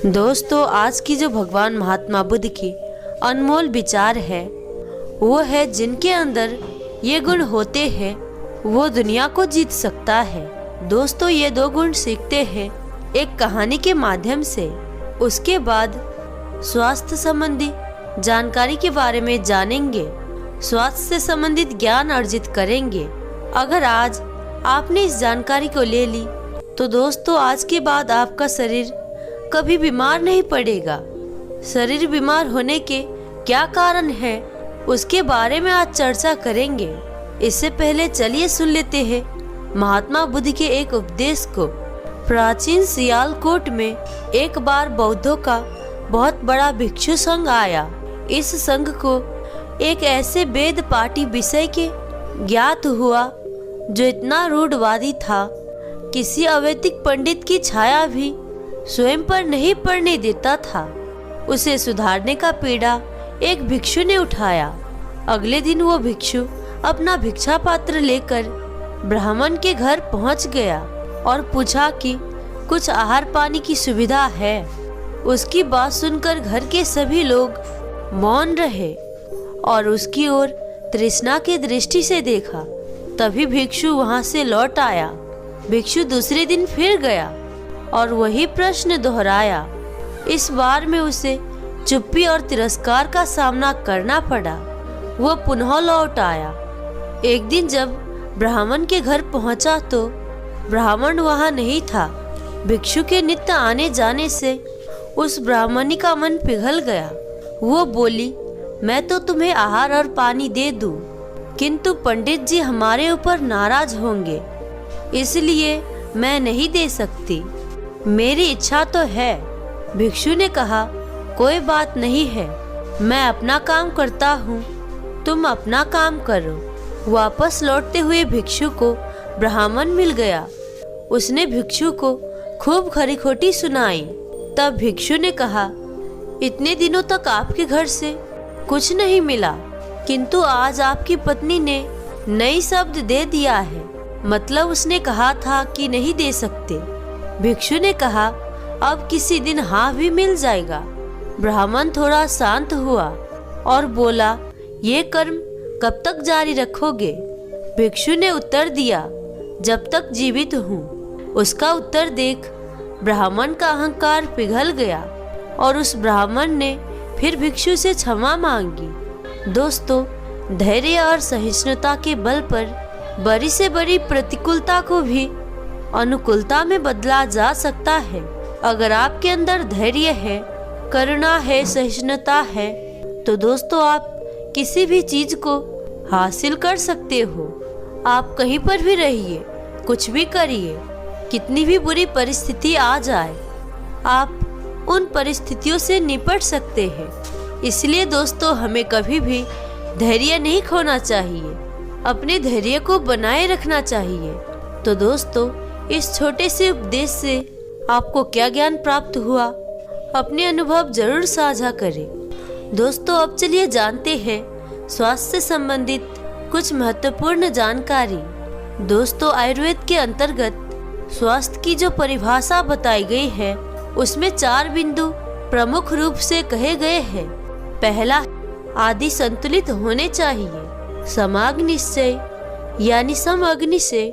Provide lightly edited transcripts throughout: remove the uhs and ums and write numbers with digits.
दोस्तों, आज की जो भगवान महात्मा बुद्ध की अनमोल विचार है वो है जिनके अंदर ये गुण होते हैं वो दुनिया को जीत सकता है। दोस्तों, ये दो गुण सीखते हैं एक कहानी के माध्यम से। उसके बाद स्वास्थ्य संबंधी जानकारी के बारे में जानेंगे, स्वास्थ्य से संबंधित ज्ञान अर्जित करेंगे। अगर आज आपने इस जानकारी को ले ली तो दोस्तों आज के बाद आपका शरीर कभी बीमार नहीं पड़ेगा। शरीर बीमार होने के क्या कारण है उसके बारे में आज चर्चा करेंगे। इससे पहले चलिए सुन लेते हैं महात्मा बुद्ध के एक उपदेश को। प्राचीन सियालकोट में एक बार बौद्धों का बहुत बड़ा भिक्षु संघ आया। इस संघ को एक ऐसे वेद पाठी विषय के ज्ञात हुआ जो इतना रूढ़वादी था, किसी अवैदिक पंडित की छाया भी स्वयं पर नहीं पड़ने देता था। उसे सुधारने का पीड़ा एक भिक्षु ने उठाया। अगले दिन वो भिक्षु अपना भिक्षा पात्र लेकर ब्राह्मण के घर पहुंच गया और पूछा कि कुछ आहार पानी की सुविधा है। उसकी बात सुनकर घर के सभी लोग मौन रहे और उसकी ओर तृष्णा की दृष्टि से देखा। तभी भिक्षु वहां से लौट आया। भिक्षु दूसरे दिन फिर गया और वही प्रश्न दोहराया। इस बार में उसे चुप्पी और तिरस्कार का सामना करना पड़ा। वो पुनः लौट आया। एक दिन जब ब्राह्मण के घर पहुंचा तो ब्राह्मण वहां नहीं था। भिक्षु के नित्य आने जाने से उस ब्राह्मणी का मन पिघल गया। वो बोली, मैं तो तुम्हें आहार और पानी दे दूं, किंतु पंडित जी हमारे ऊपर नाराज होंगे, इसलिए मैं नहीं दे सकती। मेरी इच्छा तो है। भिक्षु ने कहा, कोई बात नहीं है, मैं अपना काम करता हूँ, तुम अपना काम करो। वापस लौटते हुए भिक्षु को ब्राह्मण मिल गया। उसने भिक्षु को खूब खरी खोटी सुनाई। तब भिक्षु ने कहा, इतने दिनों तक आपके घर से कुछ नहीं मिला, किंतु आज आपकी पत्नी ने नई शब्द दे दिया है, मतलब उसने कहा था कि नहीं दे सकते। भिक्षु ने कहा, अब किसी दिन हाँ भी मिल जाएगा। ब्राह्मण थोड़ा शांत हुआ और बोला, ये कर्म कब तक जारी रखोगे? भिक्षु ने उत्तर दिया, जब तक जीवित हूँ। उसका उत्तर देख ब्राह्मण का अहंकार पिघल गया और उस ब्राह्मण ने फिर भिक्षु से क्षमा मांगी। दोस्तों, धैर्य और सहिष्णुता के बल पर बड़ी से बड़ी प्रतिकूलता को भी अनुकूलता में बदला जा सकता है। अगर आपके अंदर धैर्य है, करुणा है, सहिष्णुता है तो दोस्तों आप किसी भी चीज को हासिल कर सकते हो। आप कहीं पर भी रहिए, कुछ भी करिए, कितनी भी बुरी परिस्थिति आ जाए, आप उन परिस्थितियों से निपट सकते हैं। इसलिए दोस्तों हमें कभी भी धैर्य नहीं खोना चाहिए, अपने धैर्य को बनाए रखना चाहिए। तो दोस्तों, इस छोटे से उपदेश से आपको क्या ज्ञान प्राप्त हुआ, अपने अनुभव जरूर साझा करें। दोस्तों, अब चलिए जानते हैं स्वास्थ्य से संबंधित कुछ महत्वपूर्ण जानकारी। दोस्तों, आयुर्वेद के अंतर्गत स्वास्थ्य की जो परिभाषा बताई गई है उसमें 4 बिंदु प्रमुख रूप से कहे गए हैं। पहला, आदि संतुलित होने चाहिए। समाग्नि से यानी सम अग्नि से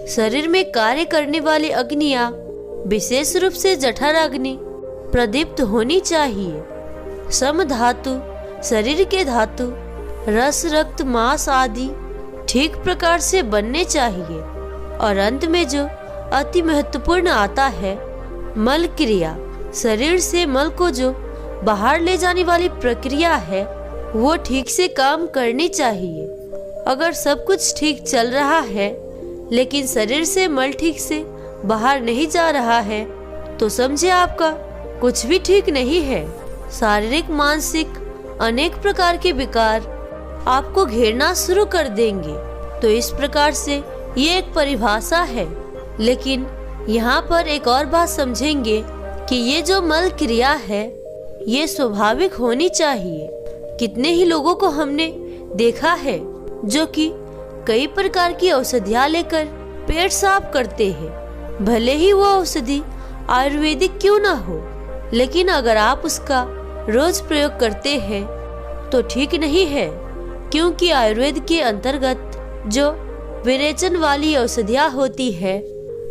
शरीर में कार्य करने वाली अग्नियां, विशेष रूप से जठर अग्नि प्रदीप्त होनी चाहिए। सम धातु शरीर के धातु रस, रक्त, मांस आदि ठीक प्रकार से बनने चाहिए। और अंत में जो अति महत्वपूर्ण आता है, मल क्रिया। शरीर से मल को जो बाहर ले जाने वाली प्रक्रिया है वो ठीक से काम करनी चाहिए। अगर सब कुछ ठीक चल रहा है लेकिन शरीर से मल ठीक से बाहर नहीं जा रहा है तो समझे आपका कुछ भी ठीक नहीं है। शारीरिक, मानसिक अनेक प्रकार के विकार आपको घेरना शुरू कर देंगे। तो इस प्रकार से ये एक परिभाषा है। लेकिन यहाँ पर एक और बात समझेंगे कि ये जो मल क्रिया है ये स्वाभाविक होनी चाहिए। कितने ही लोगों को हमने देखा है जो कि कई प्रकार की औषधियाँ लेकर पेट साफ करते हैं, भले ही वो औषधि आयुर्वेदिक क्यों ना हो, लेकिन अगर आप उसका रोज प्रयोग करते हैं तो ठीक नहीं है, क्योंकि आयुर्वेद के अंतर्गत जो विरेचन वाली औषधियाँ होती है,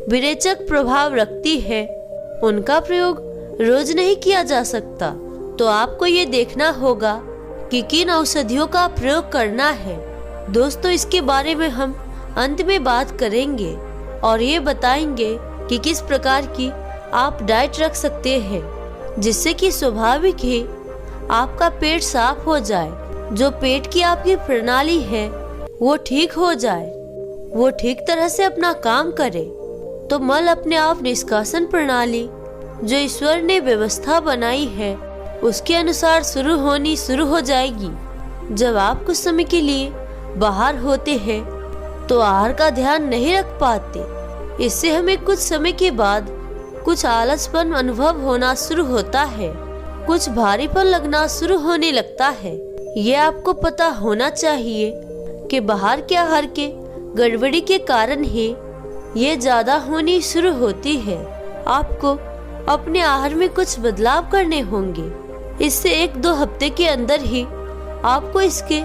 विरेचक प्रभाव रखती है, उनका प्रयोग रोज नहीं किया जा सकता। तो आपको ये देखना होगा कि किन औषधियों का प्रयोग करना है। दोस्तों, इसके बारे में हम अंत में बात करेंगे और ये बताएंगे कि किस प्रकार की आप डाइट रख सकते हैं जिससे कि स्वाभाविक ही आपका पेट साफ हो जाए, जो पेट की आपकी प्रणाली है वो ठीक हो जाए, वो ठीक तरह से अपना काम करे, तो मल अपने आप निष्कासन प्रणाली जो ईश्वर ने व्यवस्था बनाई है उसके अनुसार शुरू हो जाएगी। जब आप कुछ समय के लिए बाहर होते हैं तो आहार का ध्यान नहीं रख पाते। इससे हमें कुछ समय के बाद कुछ आलसपन अनुभव होना शुरू होता है, कुछ भारीपन लगना शुरू होने लगता है। ये आपको पता होना चाहिए कि बाहर के आहार के गड़बड़ी के कारण ही ये ज्यादा होनी शुरू होती है। आपको अपने आहार में कुछ बदलाव करने होंगे। इससे 1-2 हफ्ते के अंदर ही आपको इसके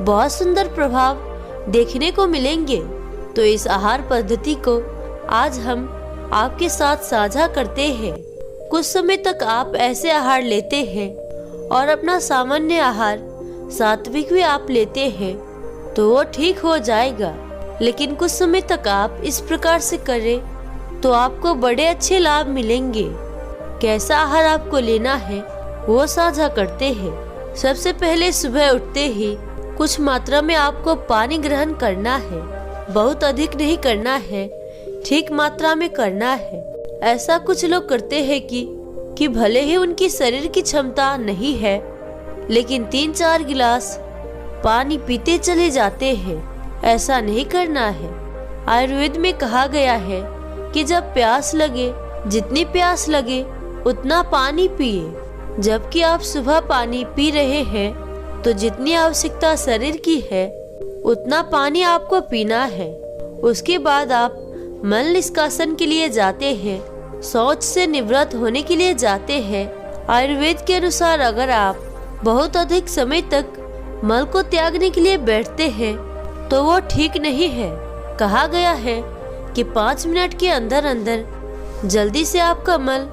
बहुत सुंदर प्रभाव देखने को मिलेंगे। तो इस आहार पद्धति को आज हम आपके साथ साझा करते हैं। कुछ समय तक आप ऐसे आहार लेते हैं और अपना सामान्य आहार सात्विक भी आप लेते हैं तो वो ठीक हो जाएगा। लेकिन कुछ समय तक आप इस प्रकार से करें तो आपको बड़े अच्छे लाभ मिलेंगे। कैसा आहार आपको लेना है वो साझा करते हैं। सबसे पहले सुबह उठते ही कुछ मात्रा में आपको पानी ग्रहण करना है। बहुत अधिक नहीं करना है, ठीक मात्रा में करना है। ऐसा कुछ लोग करते हैं कि भले ही उनकी शरीर की क्षमता नहीं है लेकिन 3-4 गिलास पानी पीते चले जाते हैं। ऐसा नहीं करना है। आयुर्वेद में कहा गया है कि जब प्यास लगे, जितनी प्यास लगे उतना पानी पिए। जबकि आप सुबह पानी पी रहे हैं तो जितनी आवश्यकता शरीर की है उतना पानी आपको पीना है। उसके बाद आप मल निष्कासन के लिए जाते हैं, शौच से निवृत्त होने के लिए जाते हैं। आयुर्वेद के अनुसार अगर आप बहुत अधिक समय तक मल को त्यागने के लिए बैठते हैं तो वो ठीक नहीं है। कहा गया है कि 5 मिनट के अंदर अंदर जल्दी से आपका मल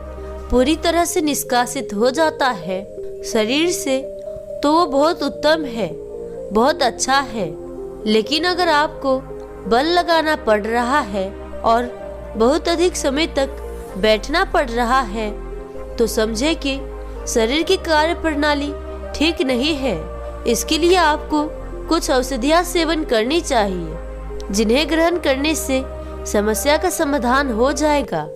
पूरी तरह से निष्कासित हो जाता है शरीर से, तो वो बहुत उत्तम है, बहुत अच्छा है। लेकिन अगर आपको बल लगाना पड़ रहा है और बहुत अधिक समय तक बैठना पड़ रहा है तो समझे कि शरीर की कार्य प्रणाली ठीक नहीं है। इसके लिए आपको कुछ औषधियाँ सेवन करनी चाहिए जिन्हें ग्रहण करने से समस्या का समाधान हो जाएगा।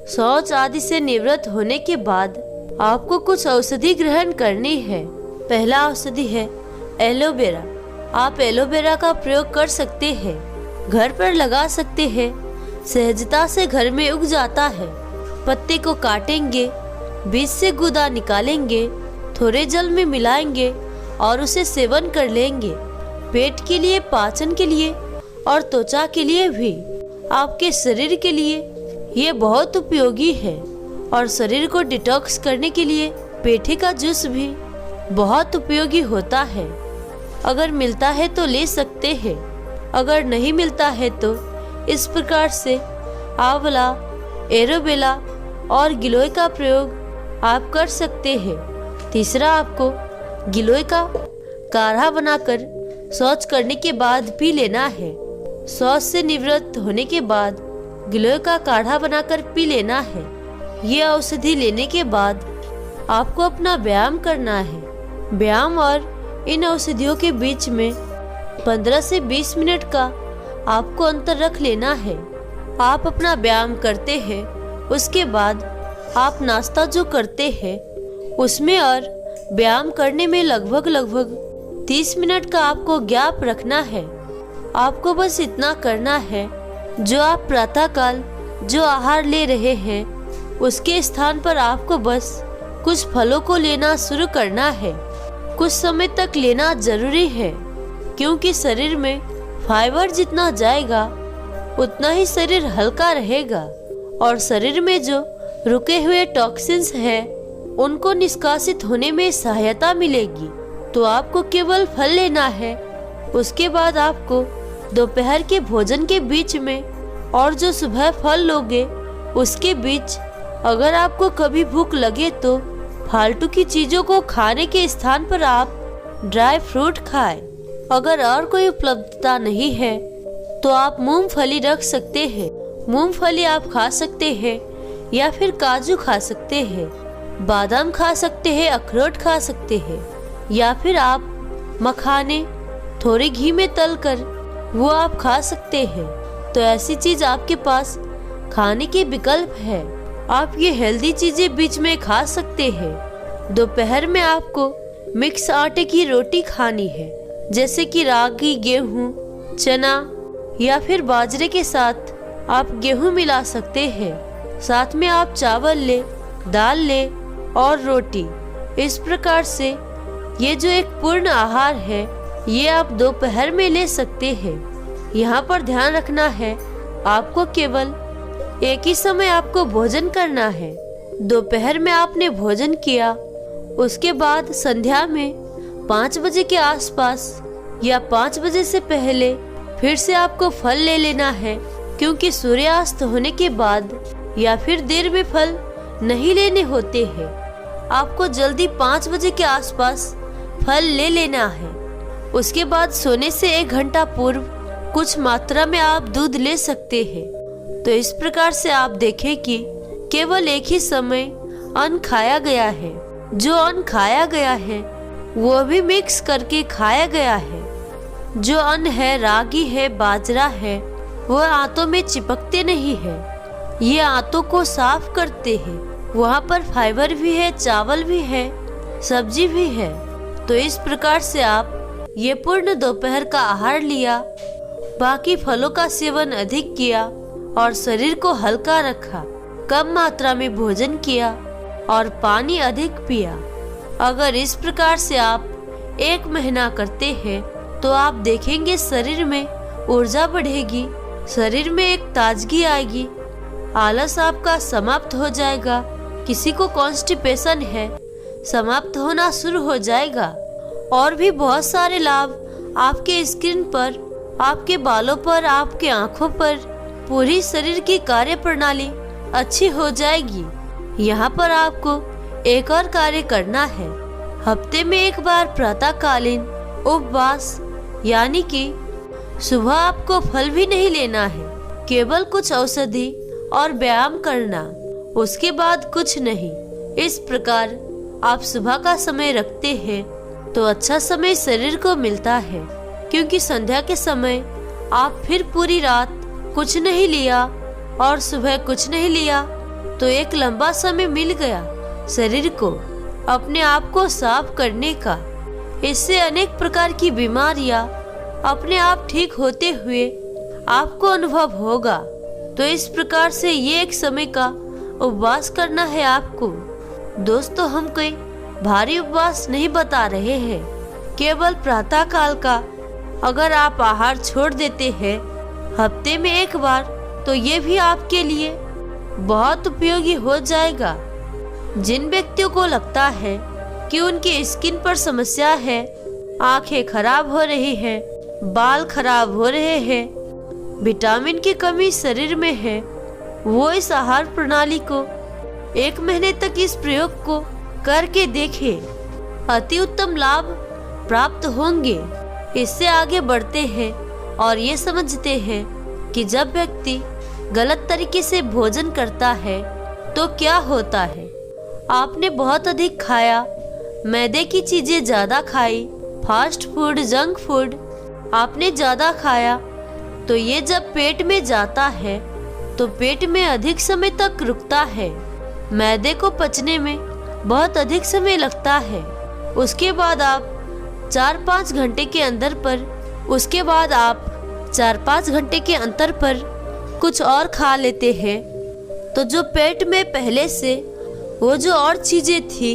शौच आदि से निवृत्त होने के बाद आपको कुछ औषधि ग्रहण करनी है। पहला औषधि है एलोवेरा। आप एलोवेरा का प्रयोग कर सकते हैं, घर पर लगा सकते हैं। सहजता से घर में उग जाता है। पत्ते को काटेंगे, बीज से गूदा निकालेंगे, थोड़े जल में मिलाएंगे और उसे सेवन कर लेंगे। पेट के लिए, पाचन के लिए और त्वचा के लिए भी, आपके शरीर के लिए ये बहुत उपयोगी है। और शरीर को डिटॉक्स करने के लिए पेठे का जूस भी बहुत उपयोगी होता है। अगर मिलता है तो ले सकते हैं, अगर नहीं मिलता है तो इस प्रकार से आंवला, एलोवेरा और गिलोय का प्रयोग आप कर सकते हैं। तीसरा, आपको गिलोय का काढ़ा बनाकर शौच करने के बाद पी लेना है। शौच से निवृत्त होने के बाद गिलोय का काढ़ा बनाकर पी लेना है। ये औषधि लेने के बाद आपको अपना व्यायाम करना है। व्यायाम और इन औषधियों के बीच में 15 से 20 मिनट का आपको अंतर रख लेना है। आप अपना व्यायाम करते हैं, उसके बाद आप नाश्ता जो करते हैं उसमें और व्यायाम करने में लगभग 30 मिनट का आपको गैप रखना है। आपको बस इतना करना है, जो आप प्रातःकाल जो आहार ले रहे हैं उसके स्थान पर आपको बस कुछ फलों को लेना शुरू करना है। कुछ समय तक लेना जरूरी है, क्योंकि शरीर में फाइबर जितना जाएगा उतना ही शरीर हल्का रहेगा और शरीर में जो रुके हुए टॉक्सिन्स हैं उनको निष्कासित होने में सहायता मिलेगी। तो आपको केवल फल लेना है। उसके बाद आपको दोपहर के भोजन के बीच में और जो सुबह फल लोगे उसके बीच अगर आपको कभी भूख लगे तो फालतू की चीजों को खाने के स्थान पर आप ड्राई फ्रूट खाएं। अगर और कोई उपलब्धता नहीं है तो आप मूंगफली रख सकते हैं। मूंगफली आप खा सकते हैं या फिर काजू खा सकते हैं, बादाम खा सकते हैं, अखरोट खा सकते हैं या फिर आप मखाने थोड़े घी में तलकर वो आप खा सकते हैं। तो ऐसी चीज आपके पास खाने के विकल्प है। आप ये हेल्दी चीजें बीच में खा सकते हैं। दोपहर में आपको मिक्स आटे की रोटी खानी है, जैसे कि रागी, गेहूं, चना या फिर बाजरे के साथ आप गेहूं मिला सकते हैं। साथ में आप चावल ले, दाल ले और रोटी। इस प्रकार से ये जो एक पूर्ण आहार है ये आप दोपहर में ले सकते हैं। यहाँ पर ध्यान रखना है, आपको केवल एक ही समय आपको भोजन करना है। दोपहर में आपने भोजन किया, उसके बाद संध्या में 5 बजे के आसपास या 5 बजे से पहले फिर से आपको फल ले लेना है, क्योंकि सूर्यास्त होने के बाद या फिर देर में फल नहीं लेने होते हैं। आपको जल्दी 5 बजे के आसपास फल ले लेना है। उसके बाद सोने से 1 घंटा पूर्व कुछ मात्रा में आप दूध ले सकते हैं। तो इस प्रकार से आप देखें कि केवल एक ही समय अन्न खाया गया है। जो अन्न खाया गया है वो भी मिक्स करके खाया गया है। जो अन्न है, रागी है, बाजरा है, वो आंतों में चिपकते नहीं है, ये आंतों को साफ करते हैं। वहाँ पर फाइबर भी है, चावल भी है, सब्जी भी है। तो इस प्रकार से आप ये पूर्ण दोपहर का आहार लिया, बाकी फलों का सेवन अधिक किया और शरीर को हल्का रखा, कम मात्रा में भोजन किया और पानी अधिक पिया। अगर इस प्रकार से आप 1 महीना करते हैं तो आप देखेंगे शरीर में ऊर्जा बढ़ेगी, शरीर में एक ताजगी आएगी, आलस आपका समाप्त हो जाएगा। किसी को कॉन्स्टिपेशन है, समाप्त होना शुरू हो जाएगा। और भी बहुत सारे लाभ आपके स्किन पर, आपके बालों पर, आपके आँखों पर, पूरी शरीर की कार्य प्रणाली अच्छी हो जाएगी। यहाँ पर आपको एक और कार्य करना है। हफ्ते में 1 बार प्रातःकालीन उपवास, यानी कि सुबह आपको फल भी नहीं लेना है, केवल कुछ औषधि और व्यायाम करना, उसके बाद कुछ नहीं। इस प्रकार आप सुबह का समय रखते हैं तो अच्छा समय शरीर को मिलता है, क्योंकि संध्या के समय आप फिर पूरी रात कुछ नहीं लिया और सुबह कुछ नहीं लिया, तो एक लंबा समय मिल गया शरीर को अपने आप को साफ करने का। इससे अनेक प्रकार की बीमारियां अपने आप ठीक होते हुए आपको अनुभव होगा। तो इस प्रकार से ये एक समय का उपवास करना है आपको। दोस्तों, हम कोई भारी उपवास नहीं बता रहे हैं, केवल प्रातः काल का अगर आप आहार छोड़ देते हैं हफ्ते में 1 बार, तो ये भी आपके लिए बहुत उपयोगी हो जाएगा। जिन व्यक्तियों को लगता है कि उनकी स्किन पर समस्या है, आंखें खराब हो रही है, बाल खराब हो रहे हैं, विटामिन की कमी शरीर में है, वो इस आहार प्रणाली को 1 महीने तक इस प्रयोग को करके देखें। अति उत्तम लाभ प्राप्त होंगे। इससे आगे बढ़ते हैं और ये समझते हैं कि जब व्यक्ति गलत तरीके से भोजन करता है तो क्या होता है। आपने बहुत अधिक खाया, मैदे की चीजें ज्यादा खाई, फास्ट फूड, जंक फूड आपने ज्यादा खाया, तो ये जब पेट में जाता है तो पेट में अधिक समय तक रुकता है। मैदे को पचने में बहुत अधिक समय लगता है। उसके बाद आप 4-5 घंटे के अंतर पर कुछ और खा लेते हैं, तो जो पेट में पहले से वो जो और चीजें थी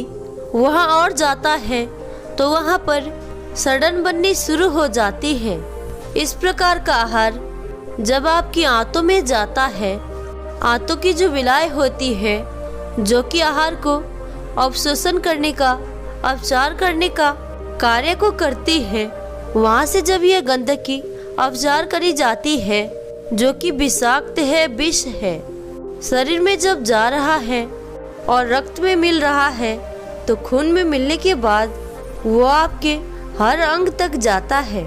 वहाँ और जाता है, तो वहाँ पर सड़न बननी शुरू हो जाती है। इस प्रकार का आहार जब आपकी आंतों में जाता है, आंतों की जो विलाय होती है, जो कि आहार को अवशोषण करने का, अपचार करने का कार्य को करती है। वहाँ से जब यह गंदगी अपचार करी जाती है जो कि विषाक्त है, विष है, शरीर में जब जा रहा है और रक्त में मिल रहा है तो खून में मिलने के बाद वो आपके हर अंग तक जाता है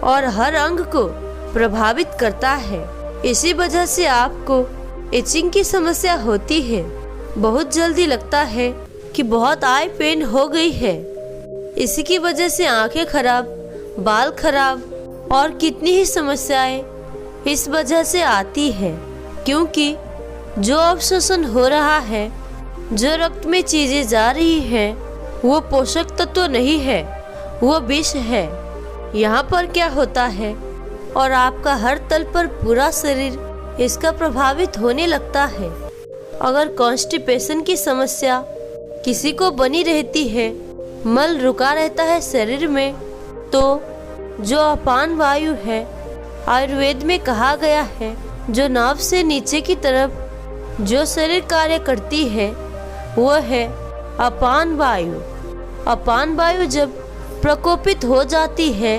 और हर अंग को प्रभावित करता है। इसी वजह से आपको इचिंग की समस्या होती है। बहुत जल्दी लगता है कि बहुत आई पेन हो गई है। इसी की वजह से आंखें खराब, बाल खराब और कितनी ही समस्याएं इस वजह से आती है, क्योंकि जो अवशोषण हो रहा है, जो रक्त में चीजें जा रही हैं, वो पोषक तत्व नहीं है, वो विष है। यहाँ पर क्या होता है और आपका हर तल पर पूरा शरीर इसका प्रभावित होने लगता है। अगर कॉन्स्टिपेशन की समस्या किसी को बनी रहती है, मल रुका रहता है शरीर में, तो जो अपान वायु है, आयुर्वेद में कहा गया है, जो नाभ से नीचे की तरफ जो शरीर कार्य करती है वो है अपान वायु। अपान वायु जब प्रकोपित हो जाती है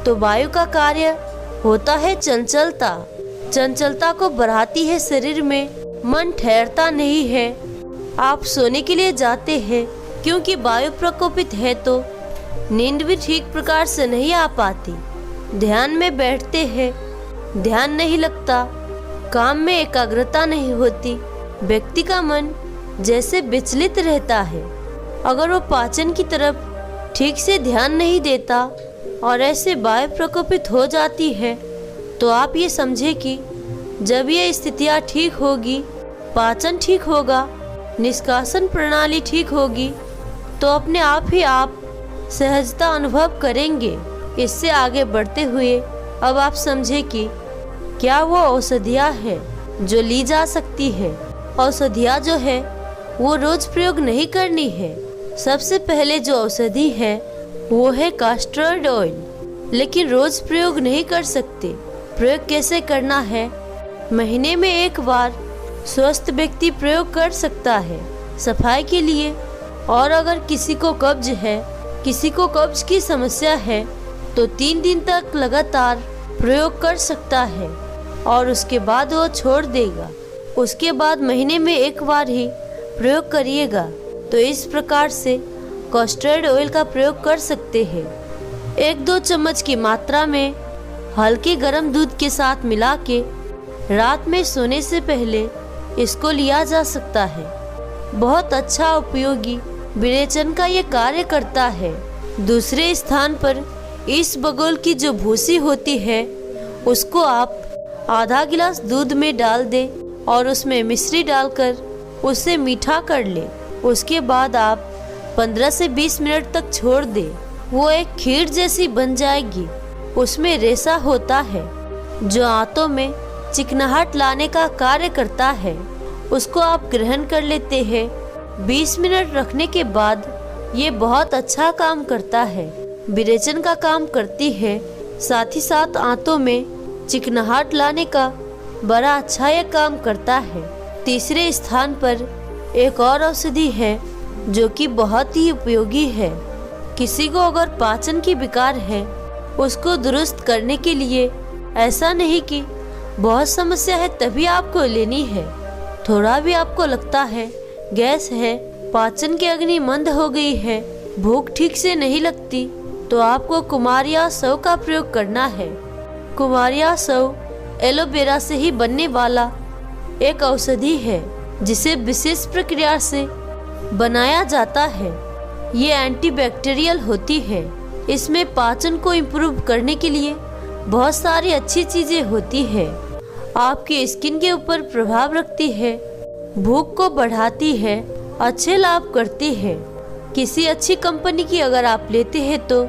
तो वायु का कार्य होता है चंचलता। चंचलता को बढ़ाती है शरीर में, मन ठहरता नहीं है। आप सोने के लिए जाते हैं क्योंकि वायु प्रकोपित है तो नींद भी ठीक प्रकार से नहीं आ पाती। ध्यान में बैठते हैं, ध्यान नहीं लगता, काम में एकाग्रता नहीं होती, व्यक्ति का मन जैसे विचलित रहता है। अगर वो पाचन की तरफ ठीक से ध्यान नहीं देता और ऐसे वायु प्रकोपित हो जाती है तो आप ये समझे कि जब ये स्थितियाँ ठीक होगी, पाचन ठीक होगा, निष्कासन प्रणाली ठीक होगी, तो अपने आप ही आप सहजता अनुभव करेंगे। इससे आगे बढ़ते हुए अब आप समझे कि क्या वो औषधियाँ है जो ली जा सकती है। औषधियाँ जो है वो रोज प्रयोग नहीं करनी है। सबसे पहले जो औषधि है वो है कास्टर्ड ऑयल, लेकिन रोज प्रयोग नहीं कर सकते। प्रयोग कैसे करना है? महीने में एक बार स्वस्थ व्यक्ति प्रयोग कर सकता है सफाई के लिए। और अगर किसी को कब्ज है, किसी को कब्ज की समस्या है तो 3 दिन तक लगातार प्रयोग कर सकता है और उसके बाद वो छोड़ देगा। उसके बाद महीने में एक बार ही प्रयोग करिएगा। तो इस प्रकार से कस्टर्ड ऑयल का प्रयोग कर सकते हैं। 1-2 चम्मच की मात्रा में हल्के गर्म दूध के साथ मिला के रात में सोने से पहले इसको लिया जा सकता है। बहुत अच्छा उपयोगी विरेचन का ये कार्य करता है। दूसरे स्थान पर इस बगोल की जो भूसी होती है उसको आप आधा गिलास दूध में डाल दें और उसमें मिश्री डालकर उसे मीठा कर लें। उसके बाद आप 15 से 20 मिनट तक छोड़ दें। वो एक खीर जैसी बन जाएगी। उसमें रेशा होता है जो आंतों में चिकनाहट लाने का कार्य करता है। उसको आप ग्रहण कर लेते हैं। 20 मिनट रखने के बाद ये बहुत अच्छा काम करता है, विरेचन का काम करती है, साथ ही साथ आंतों में चिकनाहट लाने का बड़ा अच्छा ये काम करता है। तीसरे स्थान पर एक और औषधि है जो कि बहुत ही उपयोगी है। किसी को अगर पाचन की विकार है उसको दुरुस्त करने के लिए, ऐसा नहीं कि बहुत समस्या है तभी आपको लेनी है। थोड़ा भी आपको लगता है गैस है, पाचन की अग्नि मंद हो गई है, भूख ठीक से नहीं लगती, तो आपको कुमारिया सौ का प्रयोग करना है। कुमारिया सौ एलोवेरा से ही बनने वाला एक औषधि है जिसे विशेष प्रक्रिया से बनाया जाता है। ये एंटीबैक्टीरियल होती है। इसमें पाचन को इम्प्रूव करने के लिए बहुत सारी अच्छी चीज़ें होती है। आपकी स्किन के ऊपर प्रभाव रखती है, भूख को बढ़ाती है, अच्छे लाभ करती है। किसी अच्छी कंपनी की अगर आप लेते हैं तो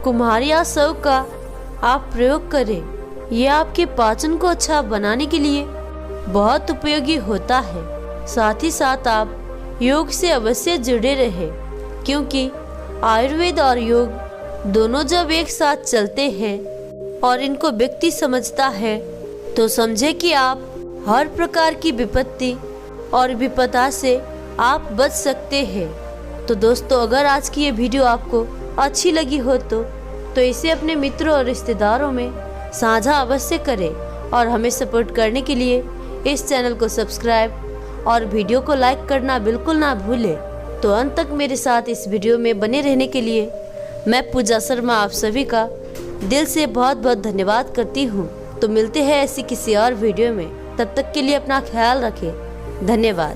कुमारिया सौ का आप प्रयोग करें। यह आपके पाचन को अच्छा बनाने के लिए बहुत उपयोगी होता है। साथ ही साथ आप योग से अवश्य जुड़े रहें, क्योंकि आयुर्वेद और योग दोनों जब एक साथ चलते हैं और इनको व्यक्ति समझता है तो समझे कि आप हर प्रकार की विपत्ति और विपदा से आप बच सकते हैं। तो दोस्तों, अगर आज की ये वीडियो आपको अच्छी लगी हो तो इसे अपने मित्रों और रिश्तेदारों में साझा अवश्य करें और हमें सपोर्ट करने के लिए इस चैनल को सब्सक्राइब और वीडियो को लाइक करना बिल्कुल ना भूलें। तो अंत तक मेरे साथ इस वीडियो में बने रहने के लिए मैं पूजा शर्मा आप सभी का दिल से बहुत बहुत धन्यवाद करती हूँ। तो मिलते हैं ऐसी किसी और वीडियो में, तब तक के लिए अपना ख्याल रखें। धन्यवाद।